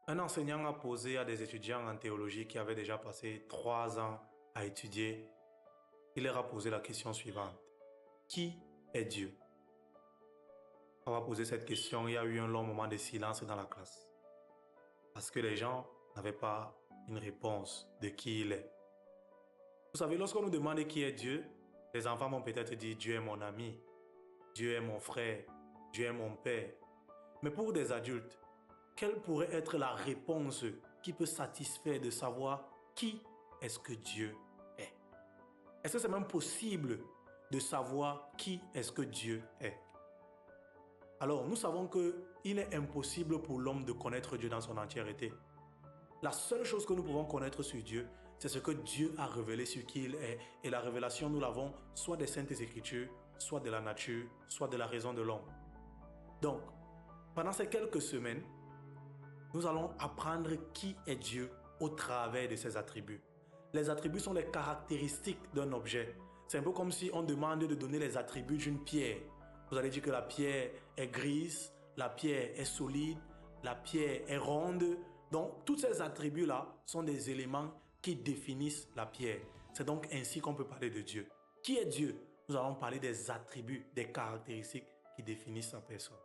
Un enseignant a posé à des étudiants en théologie qui avaient déjà passé 3 ans à étudier, il leur a posé la question suivante. Qui est Dieu? On va poser cette question, il y a eu un long moment de silence dans la classe. Parce que les gens n'avaient pas une réponse de qui il est. Vous savez, lorsqu'on nous demande qui est Dieu, les enfants vont peut-être dire Dieu est mon ami, Dieu est mon frère, Dieu est mon père. Mais pour des adultes, quelle pourrait être la réponse qui peut satisfaire de savoir qui est-ce que Dieu est? Est-ce que c'est même possible de savoir qui est-ce que Dieu est? Alors, nous savons qu'il est impossible pour l'homme de connaître Dieu dans son entièreté. La seule chose que nous pouvons connaître sur Dieu, c'est ce que Dieu a révélé sur qui il est. Et la révélation, nous l'avons soit des Saintes Écritures, soit de la nature, soit de la raison de l'homme. Donc, pendant ces quelques semaines, nous allons apprendre qui est Dieu au travers de ses attributs. Les attributs sont les caractéristiques d'un objet. C'est un peu comme si on demande de donner les attributs d'une pierre. Vous allez dire que la pierre est grise, la pierre est solide, la pierre est ronde. Donc, tous ces attributs-là sont des éléments qui définissent la pierre. C'est donc ainsi qu'on peut parler de Dieu. Qui est Dieu? Nous allons parler des attributs, des caractéristiques qui définissent sa personne.